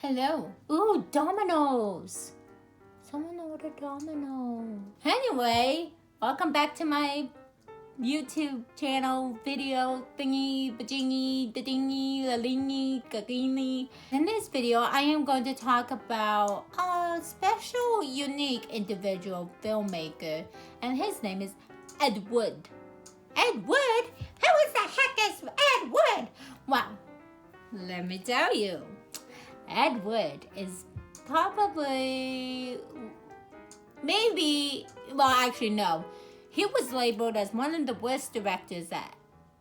Hello. Ooh, Domino's. Someone ordered Domino. Anyway, welcome back to my YouTube channel video thingy, bajingy, dadingy, lalingy, gagini. In this video, I am going to talk about a special, unique individual filmmaker, and his name is Ed Wood. Ed Wood? Who the heck is Ed Wood? Well, let me tell you. Ed Wood is probably, no. He was labeled as one of the worst directors that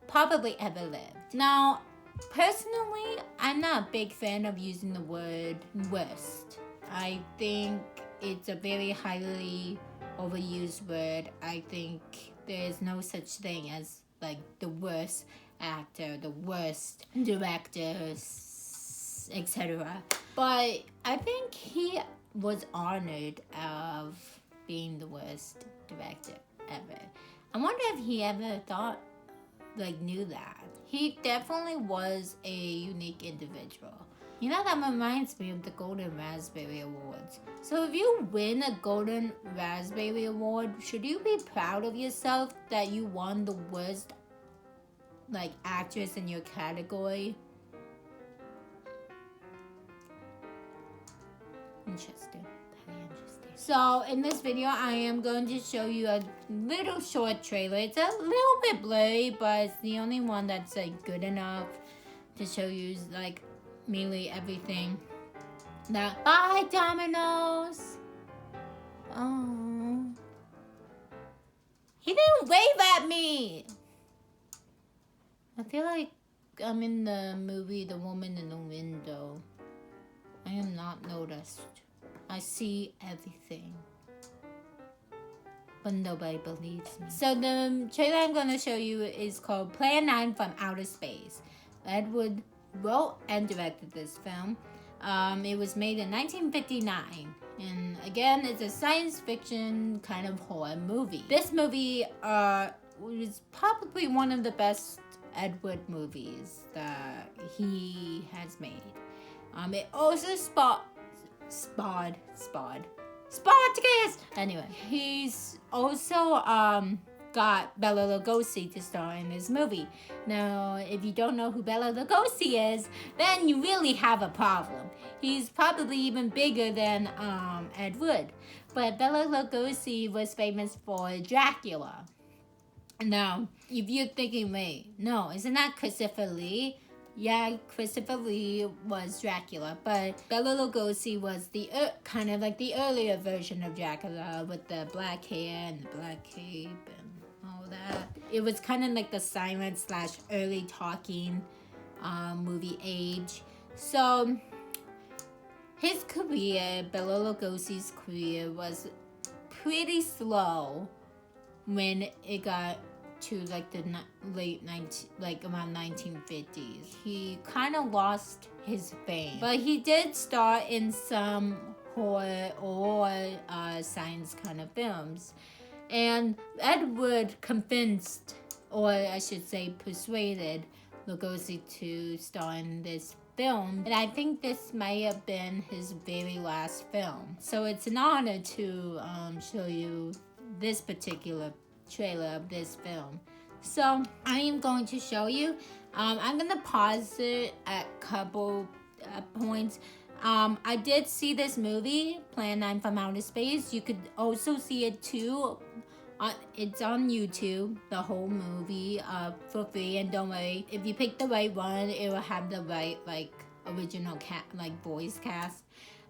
probably ever lived. Now, personally, I'm not a big fan of using the word worst. I think it's a very highly overused word. I think there's no such thing as like the worst actor, the worst directors, etc. But I think he was honored of being the worst director ever. I wonder if he ever knew that. He definitely was a unique individual. You know, that reminds me of the Golden Raspberry Awards. So if you win a Golden Raspberry Award, should you be proud of yourself that you won the worst actress in your category? Interesting. Very interesting. So in this video, I am going to show you a little short trailer. It's a little bit blurry, but it's the only one that's good enough to show you mainly everything. Now, bye Domino's. Oh, he didn't wave at me. I feel like I'm in the movie The Woman in the Window. I am not noticed. I see everything. But nobody believes me. So the trailer I'm going to show you is called Plan 9 from Outer Space. Ed Wood wrote and directed this film. It was made in 1959. And again, it's a science fiction kind of horror movie. This movie was probably one of the best Ed Wood movies that he has made. It also Spartacus! Anyway, he's also got Bela Lugosi to star in this movie. Now, if you don't know who Bela Lugosi is, then you really have a problem. He's probably even bigger than Ed Wood. But Bela Lugosi was famous for Dracula. Now, if you're thinking, wait, no, isn't that Christopher Lee? Yeah, Christopher Lee was Dracula, but Bela Lugosi was the kind of like the earlier version of Dracula with the black hair and the black cape and all that. It was kind of like the silent / early talking movie age. So his career, Bela Lugosi's career, was pretty slow when it got to the around 1950s. He kind of lost his fame, but he did star in some horror or science kind of films. And Ed Wood convinced, or I should say persuaded, Lugosi to star in this film, and I think this might have been his very last film. So it's an honor to show you this particular trailer of this film. So I am going to show you. I'm going to pause it at a couple points. I did see this movie, Plan 9 from Outer Space. You could also see it too. It's on YouTube, the whole movie, for free. And don't worry, if you pick the right one, it will have the right original voice cast.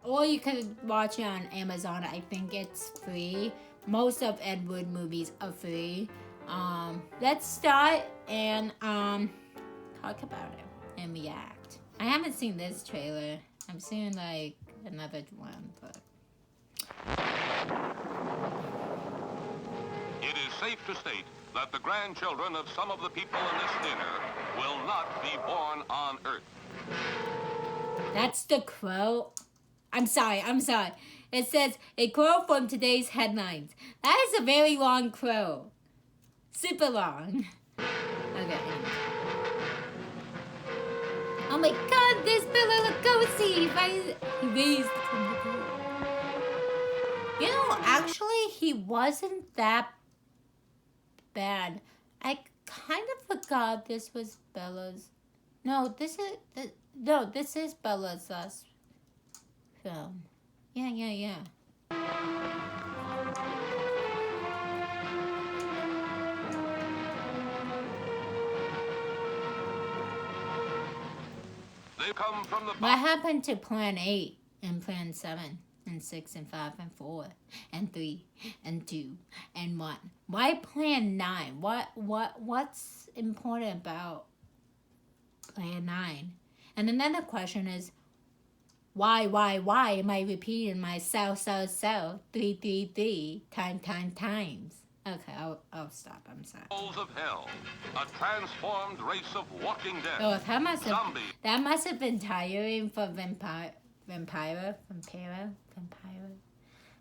Or you could watch it on Amazon. I think it's free. Most of Ed Wood movies are free. Let's start and talk about it and react. I haven't seen this trailer. I'm seeing another one, but it is safe to state that the grandchildren of some of the people in this dinner will not be born on Earth. That's the quote. I'm sorry. It says, a quote from today's headlines. That is a very long quote. Super long. Okay. Oh my god, there's Bela Lugosi! He raised from the dead. You know, actually, he wasn't that bad. I kind of forgot this was Bella's. No, this is Bella's last film. Yeah. They come from the What happened to Plan 8 and Plan 7 and 6 and 5 and 4 and 3 and 2 and 1? Why Plan 9? What's important about Plan 9? And another question is, why am I repeating myself 3 times? Okay, I'll stop. I'm sorry. Souls of hell, a transformed race of walking dead. Oh, that must have been tiring for Vampira.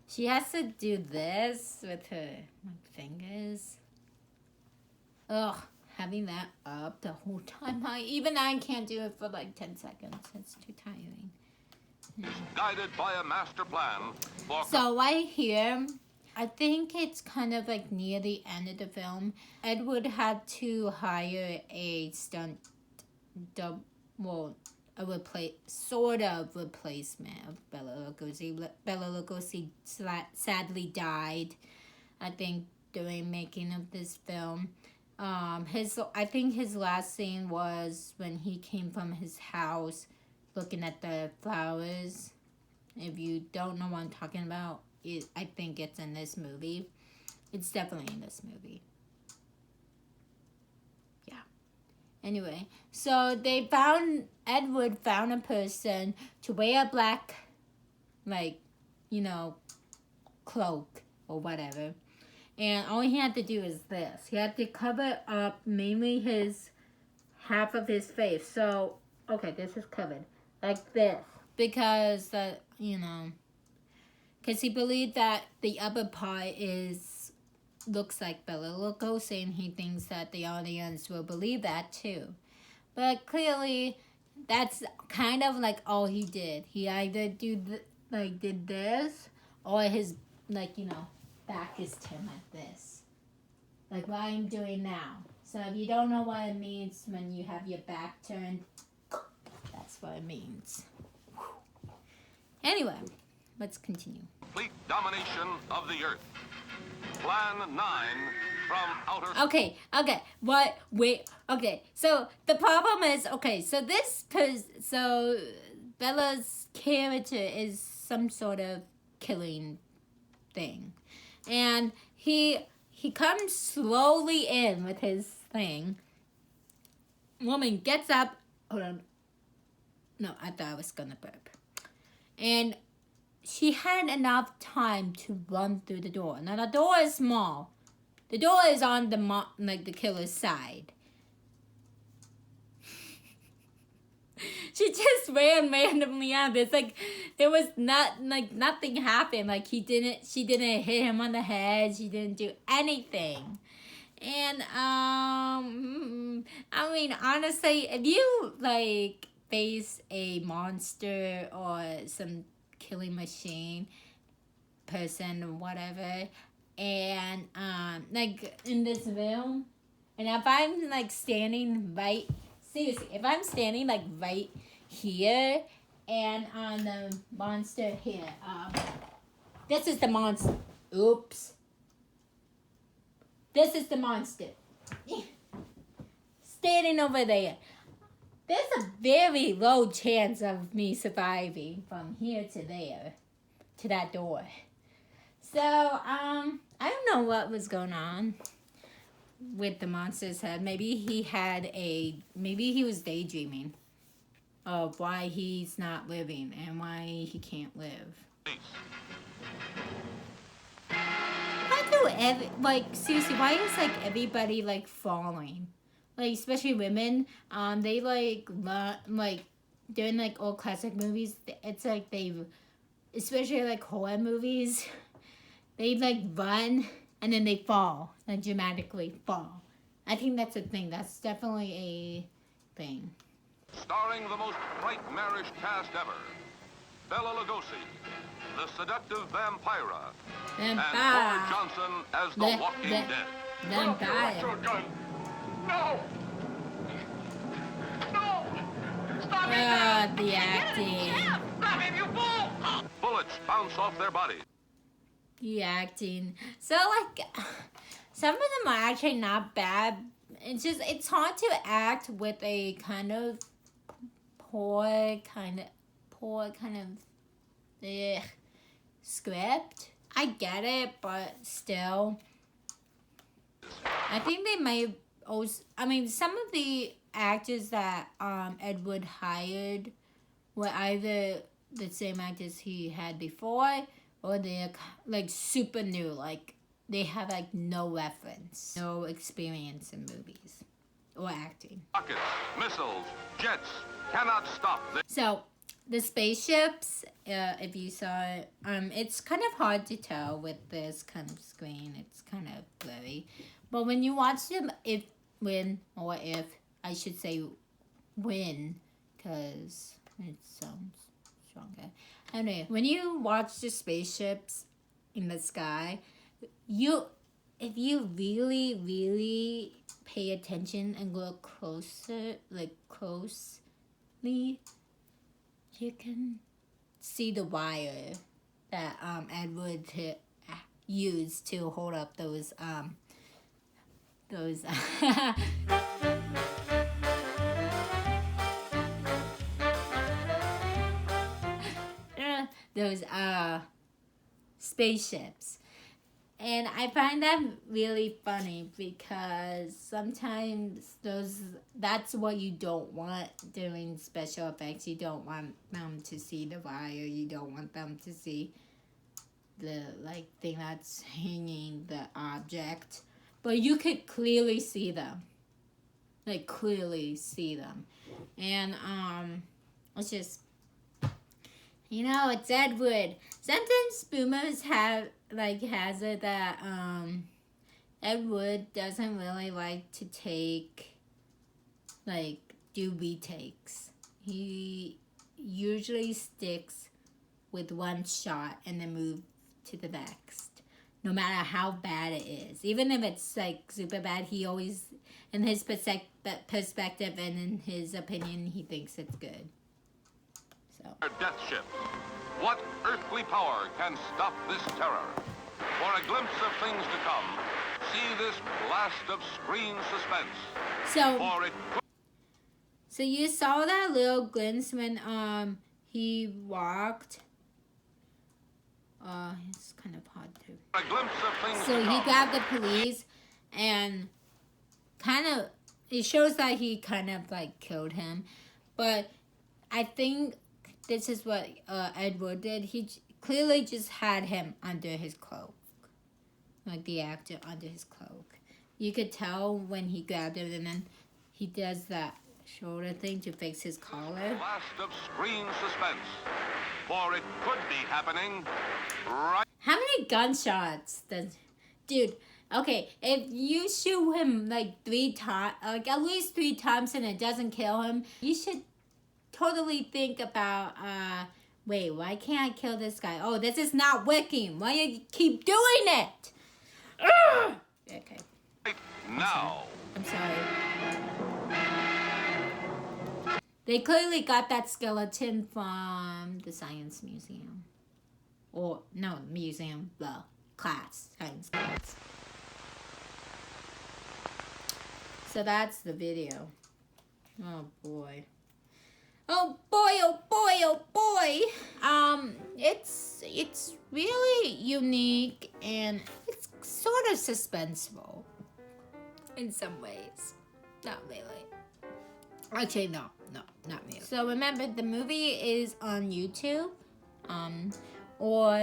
She has to do this with her fingers. Ugh, having that up the whole time. Even I can't do it for like 10 seconds. It's too tiring. Guided by a master plan. So right here, I think it's kind of like near the end of the film. Edward had to hire a stunt sort of replacement of Bela Lugosi. Bela Lugosi sadly died, I think, during making of this film. I think his last scene was when he came from his house looking at the flowers. If you don't know what I'm talking about, I think it's in this movie. It's definitely in this movie. Yeah. Anyway, so Edward found a person to wear a black, cloak or whatever. And all he had to do is this. He had to cover up mainly half of his face. So, okay, this is covered. Like this. Because, because he believed that the upper part looks like Bela Lugosi, and he thinks that the audience will believe that too. But clearly, that's kind of like all he did. He either did this, or his back is turned like this, like what I'm doing now. So if you don't know what it means when you have your back turned, that's what it means. Anyway, let's continue. Complete domination of the earth. Plan 9 from outer... Okay. So the problem is, so Bella's character is some sort of killing thing. And he comes slowly in with his thing. Woman gets up. Hold on. No, I thought I was gonna burp. And she had enough time to run through the door. Now the door is small. The door is on the killer's side. She just ran randomly out. It's like there was nothing happened. She didn't hit him on the head. She didn't do anything. And I mean, honestly, if you face a monster or some killing machine person or whatever, and in this film, and if I'm standing right, seriously, if I'm standing right here and on the monster here, this is the monster. Oops. This is the monster. Standing over there. There's a very low chance of me surviving from here to there, to that door. So, I don't know what was going on with the monster's head. Maybe he was daydreaming of why he's not living and why he can't live. Seriously, why is everybody falling? Especially women, they during old classic movies, it's especially horror movies, they run and then they fall, dramatically fall. I think that's a thing. That's definitely a thing. Starring the most nightmarish cast ever. Bela Lugosi, the seductive Vampira, and Thor Johnson as the Walking Dead. Vampire. No! No! Stop The acting. Stop him, you fool! Bullets bounce off their bodies. The acting. So like, some of them are actually not bad. It's hard to act with a kind of poor kind of script. I get it, but still, I think they might also. I mean, some of the actors that Ed Wood hired were either the same actors he had before, or they're like super new. Like they have like no reference, no experience in movies or acting. Rockets, missiles, jets cannot stop this. So the spaceships, if you saw it, it's kind of hard to tell with this kind of screen. It's kind of blurry, but when you watch them, if I should say when, because it sounds stronger. Anyway, when you watch the spaceships in the sky, if you really, really pay attention and look closely, you can see the wire that Ed Wood used to hold up those those spaceships. And I find that really funny because sometimes that's what you don't want during special effects. You don't want them to see the wire. You don't want them to see the thing that's hanging the object. But you could clearly see them. And it's just, it's Ed Wood. Sometimes boomers has it that Ed Wood doesn't really like to do retakes. He usually sticks with one shot and then move to the next, no matter how bad it is. Even if it's super bad, he always, in his perspective and in his opinion, he thinks it's good. Death ship. What earthly power can stop this terror? For a glimpse of things to come, see this blast of screen suspense. So you saw that little glimpse when he walked. It's kind of hard to. A glimpse of things so to he come. grabbed the police and it shows that he kind of killed him, but I think this is what Ed Wood did. He clearly just had him under his cloak. The actor under his cloak. You could tell when he grabbed him and then he does that shoulder thing to fix his collar. Blast of screen suspense. For it could be happening right. How many gunshots does... Dude, okay, if you shoot him 3 times, at least 3 times and it doesn't kill him, you should totally think about, wait, why can't I kill this guy? Oh, this is not working. Why do you keep doing it? Ugh! Okay. Now. I'm sorry. They clearly got that skeleton from the Science Museum. Or, no, museum, the class, science class. So that's the video. Oh, boy. Oh boy, oh boy, oh boy. It's really unique and it's sort of suspenseful in some ways. Not really. Actually, no, not really. So remember, the movie is on YouTube, or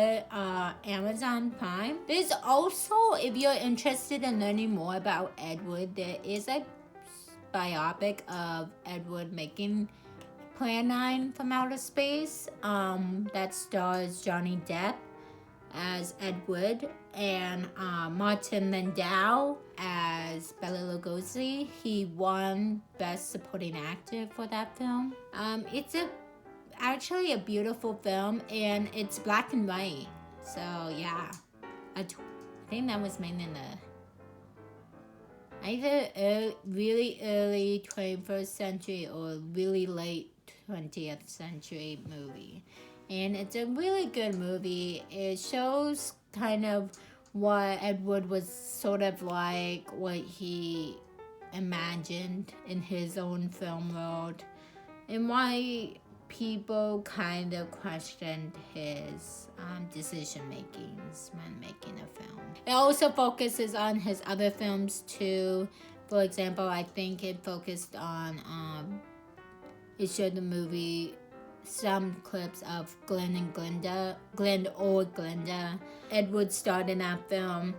Amazon Prime. There's also, if you're interested in learning more about Ed Wood, there is a biopic of Ed Wood making Plan 9 from Outer Space, that stars Johnny Depp. as Ed Wood, and Martin Landau as Bela Lugosi. He won Best Supporting Actor for that film. It's actually a beautiful film, and it's black and white. So yeah, I think that was made in either really early 21st century or really late 20th century movie. And it's a really good movie. It shows kind of what Ed Wood was sort of like, what he imagined in his own film world, and why people kind of questioned his decision makings when making a film. It also focuses on his other films too. For example, I think it focused on it showed the movie, some clips of Glenn or Glenda. Ed Wood starred in that film.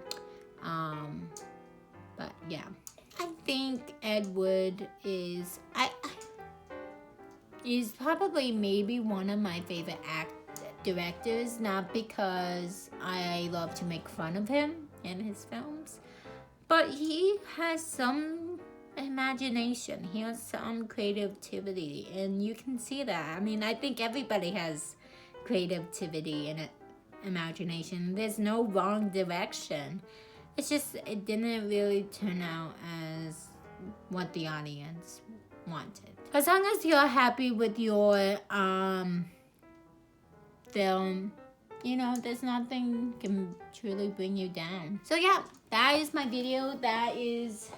But yeah, I think Ed Wood is he's probably maybe one of my favorite directors, not because I love to make fun of him and his films, but he has some imagination. He has some creativity, and you can see that. I mean, I think everybody has creativity and imagination. There's no wrong direction. It's just it didn't really turn out as what the audience wanted. As long as you're happy with your film, you know, there's nothing can truly bring you down. So yeah, that is my video. That is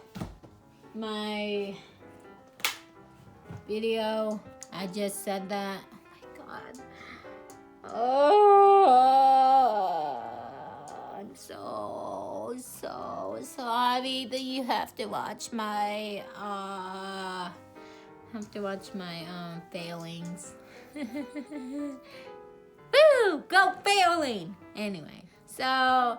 my video. I just said that. Oh my god. Oh, I'm so sorry that you have to watch my failings. Woo! Go failing! Anyway, so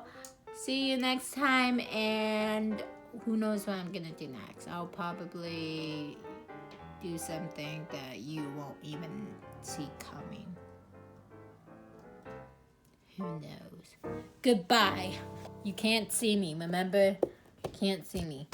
see you next time, and who knows what I'm gonna do next. I'll probably do something that you won't even see coming. Who knows? Goodbye. You can't see me, remember? You can't see me.